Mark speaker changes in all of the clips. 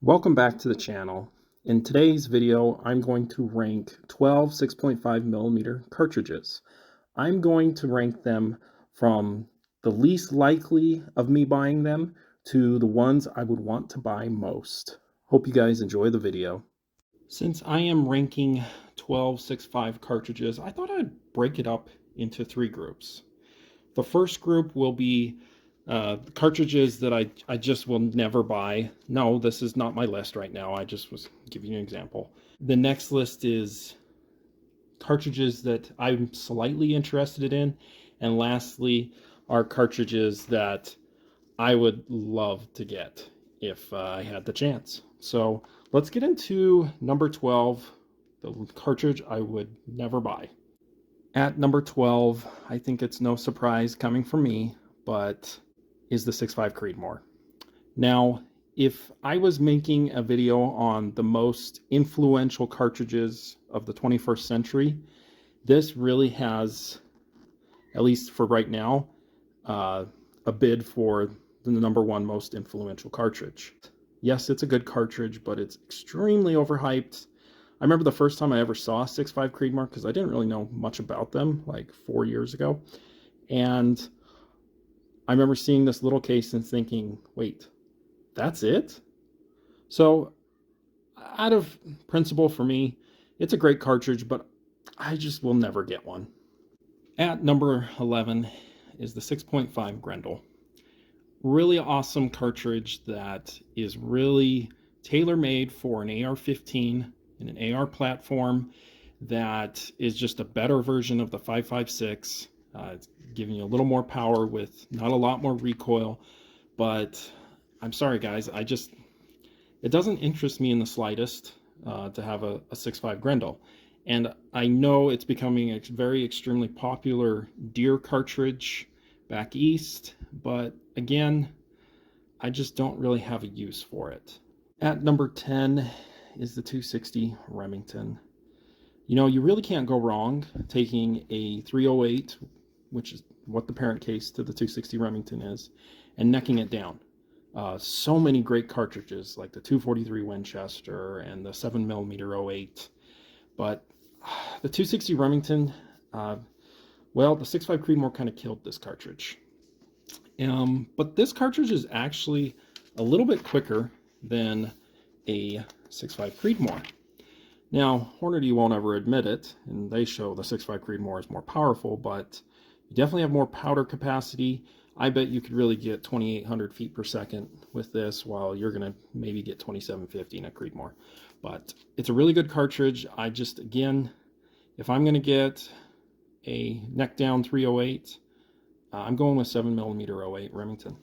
Speaker 1: Welcome back to the channel. In today's video, I'm going to rank 12 6.5mm cartridges. I'm going to rank them from the least likely of me buying them to the ones I would want to buy most. Hope you guys enjoy the video. Since I am ranking 12 6.5 cartridges, I thought I'd break it up into three groups. The first group will be cartridges that I just will never buy. No, this is not my list right now. I just was giving you an example. The next list is cartridges that I'm slightly interested in. And lastly, are cartridges that I would love to get if I had the chance. So let's get into number 12, the cartridge I would never buy. At number 12, I think it's no surprise coming from me, but is the 6.5 Creedmoor. Now, if I was making a video on the most influential cartridges of the 21st century, this really has, at least for right now, a bid for the number one most influential cartridge. Yes, it's a good cartridge, but it's extremely overhyped. I remember the first time I ever saw a 6.5 Creedmoor, because I didn't really know much about them, like 4 years ago. And I remember seeing this little case and thinking, wait, that's it? So out of principle for me, it's a great cartridge, but I just will never get one. At number 11 is the 6.5 Grendel. Really awesome cartridge that is really tailor-made for an AR-15 in an AR platform that is just a better version of the 5.56. It's giving you a little more power with not a lot more recoil, but I'm sorry guys, it doesn't interest me in the slightest to have a 6.5 Grendel. And I know it's becoming a very extremely popular deer cartridge back east, but again, I just don't really have a use for it. At number 10 is the 260 Remington. You know, you really can't go wrong taking a 308, which is what the parent case to the 260 Remington is, and necking it down. So many great cartridges like the 243 Winchester and the 7mm 08, but the 260 Remington, well, the 6.5 Creedmoor kind of killed this cartridge. But this cartridge is actually a little bit quicker than a 6.5 Creedmoor. Now, Hornady won't ever admit it, and they show the 6.5 Creedmoor is more powerful, but you definitely have more powder capacity. I bet you could really get 2,800 feet per second with this, while you're going to maybe get 2,750 in a Creedmoor. But it's a really good cartridge. I just, again, if I'm going to get a neck down 308, I'm going with 7mm 08 Remington.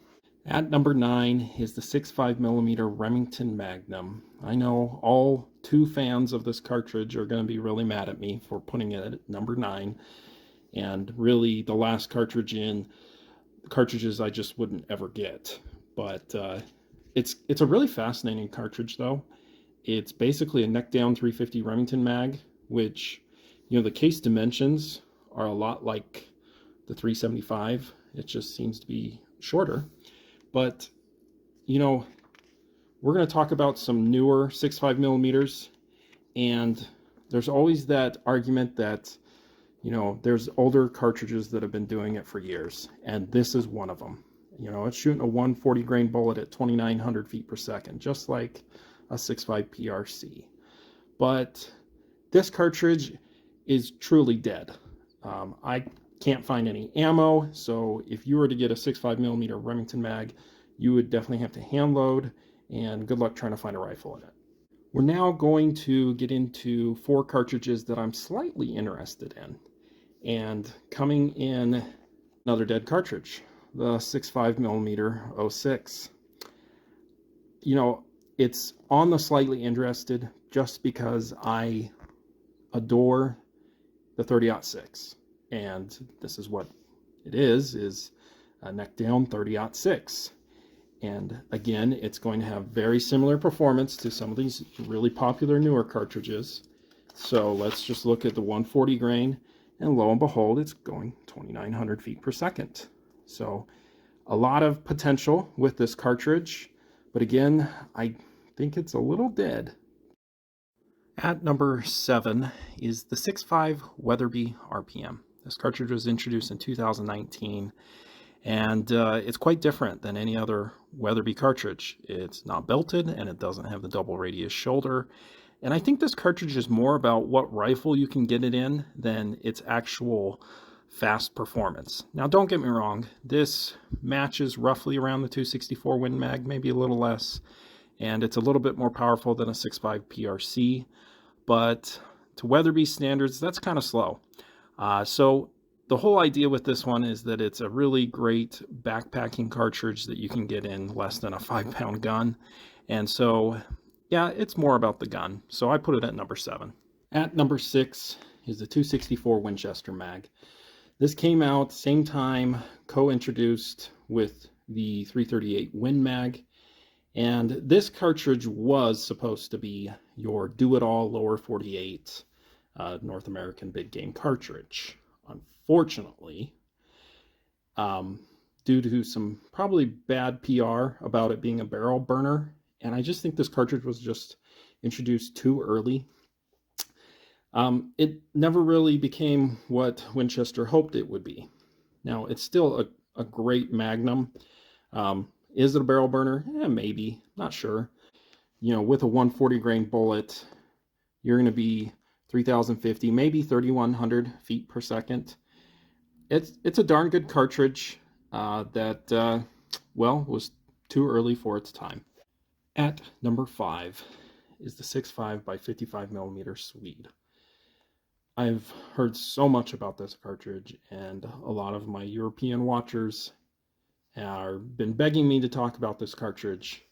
Speaker 1: At number 9 is the 6.5mm Remington Magnum. I know all 2 fans of this cartridge are going to be really mad at me for putting it at number 9. And really, the last cartridge in cartridges I just wouldn't ever get. But it's a really fascinating cartridge, though. It's basically a neck down 350 Remington mag, which, you know, the case dimensions are a lot like the 375. It just seems to be shorter. But, you know, we're going to talk about some newer 6.5mm, and there's always that argument that, you know, there's older cartridges that have been doing it for years, and this is one of them. You know, it's shooting a 140 grain bullet at 2,900 feet per second, just like a 6.5 PRC. But this cartridge is truly dead. I can't find any ammo, so if you were to get a 6.5mm Remington mag, you would definitely have to hand load, and good luck trying to find a rifle in it. We're now going to get into 4 cartridges that I'm slightly interested in. And coming in, another dead cartridge, the 6.5mm 06. You know, it's on the slightly interested just because I adore the 30-06. And this is what it is a neck down 30-06. And again, it's going to have very similar performance to some of these really popular newer cartridges. So let's just look at the 140 grain, and lo and behold, it's going 2,900 feet per second. So a lot of potential with this cartridge, but again, I think it's a little dead. At number 7 is the 6.5 Weatherby RPM. This cartridge was introduced in 2019, and it's quite different than any other Weatherby cartridge. It's not belted, and it doesn't have the double radius shoulder. And I think this cartridge is more about what rifle you can get it in than its actual fast performance. Now, don't get me wrong, this matches roughly around the 264 Win Mag, maybe a little less, and it's a little bit more powerful than a 6.5 PRC, but to Weatherby standards, that's kind of slow. So the whole idea with this one is that it's a really great backpacking cartridge that you can get in less than a 5-pound gun. And so, yeah, it's more about the gun. So I put it at number 7. At number 6 is the 264 Winchester Mag. This came out same time, co-introduced with the 338 Win Mag. And this cartridge was supposed to be your do-it-all lower 48 North American big game cartridge. Unfortunately, due to some probably bad PR about it being a barrel burner, and I just think this cartridge was just introduced too early. It never really became what Winchester hoped it would be. Now, it's still a great Magnum. Is it a barrel burner? Maybe, not sure. You know, with a 140 grain bullet, you're going to be 3,050, maybe 3,100 feet per second. It's a darn good cartridge that, well, was too early for its time. At number 5 is the 6.5 by 55 millimeter Swede. I've heard so much about this cartridge, and a lot of my European watchers have been begging me to talk about this cartridge,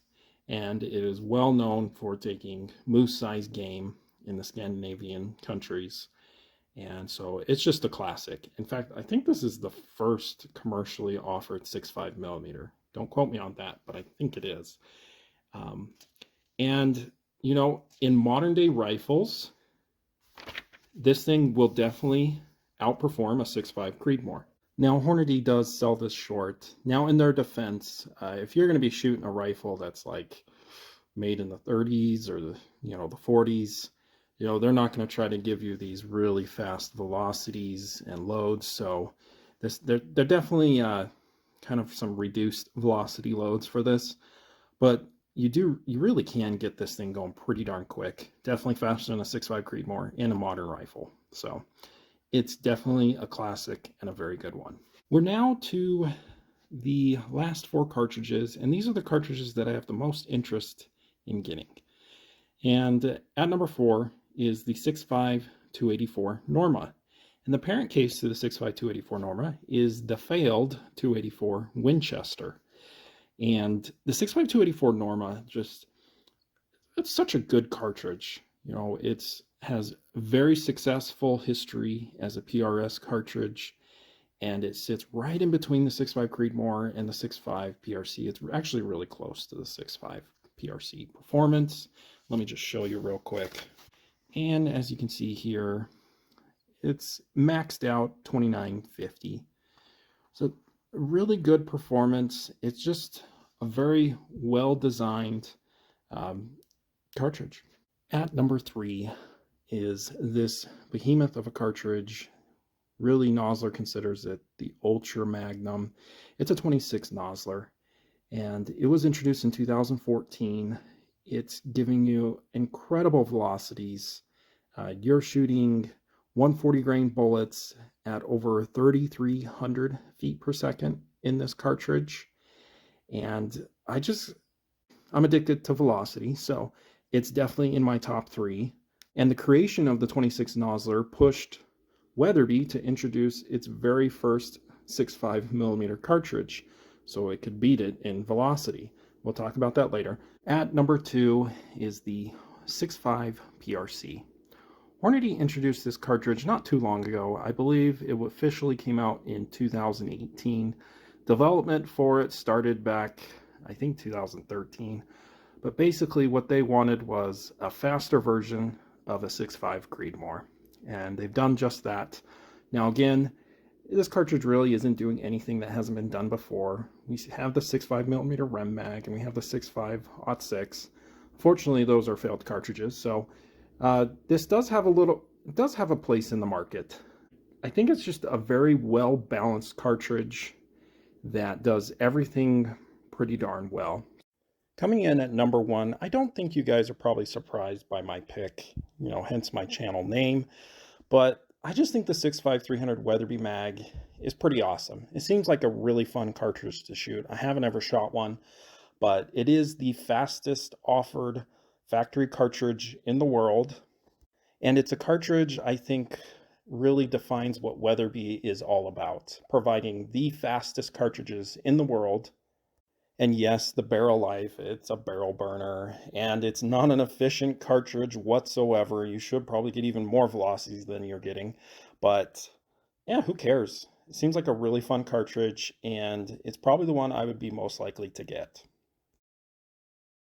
Speaker 1: and it is well known for taking moose-sized game in the Scandinavian countries, and so it's just a classic. In fact, I think this is the first commercially offered 6.5 millimeter. Don't quote me on that, but I think it is. And you know, in modern day rifles, this thing will definitely outperform a 6.5 Creedmoor. Now, Hornady does sell this short. Now, in their defense, if you're going to be shooting a rifle that's like made in the 30s or the 40s, they're not going to try to give you these really fast velocities and loads. So they're definitely kind of some reduced velocity loads for this, but you really can get this thing going pretty darn quick. Definitely faster than a 6.5 Creedmoor in a modern rifle. So it's definitely a classic and a very good one. We're now to the last 4 cartridges, and these are the cartridges that I have the most interest in getting. And at number 4 is the 6.5 284 Norma. And the parent case to the 6.5 284 Norma is the failed 284 Winchester. And the 6.5 284 Norma, it's such a good cartridge. It has very successful history as a PRS cartridge, and it sits right in between the 6.5 Creedmoor and the 6.5 PRC. It's actually really close to the 6.5 PRC performance. Let me just show you real quick. And as you can see here, it's maxed out 2950. So really good performance. It's just a very well designed cartridge. At number 3 is this behemoth of a cartridge. Really, Nosler considers it the Ultra Magnum. It's a 26 Nosler, and it was introduced in 2014. It's giving you incredible velocities. You're shooting 140 grain bullets at over 3,300 feet per second in this cartridge. And I'm addicted to velocity, so it's definitely in my top 3. And the creation of the 26 Nosler pushed Weatherby to introduce its very first 6.5 millimeter cartridge, so it could beat it in velocity. We'll talk about that later. At number 2 is the 6.5 PRC. Hornady introduced this cartridge not too long ago. I believe it officially came out in 2018. Development for it started back, I think, 2013. But basically what they wanted was a faster version of a 6.5 Creedmoor. And they've done just that. Now again, this cartridge really isn't doing anything that hasn't been done before. We have the 6.5 millimeter rem mag, and we have the 6.5 aught 6. Fortunately, those are failed cartridges, so this does have a place in the market. I think it's just a very well balanced cartridge that does everything pretty darn well. Coming in at number one, I don't think you guys are probably surprised by my pick, hence my channel name, but I just think the 65300 Weatherby mag is pretty awesome. It seems like a really fun cartridge to shoot. I haven't ever shot one, but it is the fastest offered factory cartridge in the world. And it's a cartridge I think really defines what Weatherby is all about, providing the fastest cartridges in the world. And yes, the barrel life, it's a barrel burner, and it's not an efficient cartridge whatsoever. You should probably get even more velocities than you're getting, but yeah, who cares? It seems like a really fun cartridge, and it's probably the one I would be most likely to get.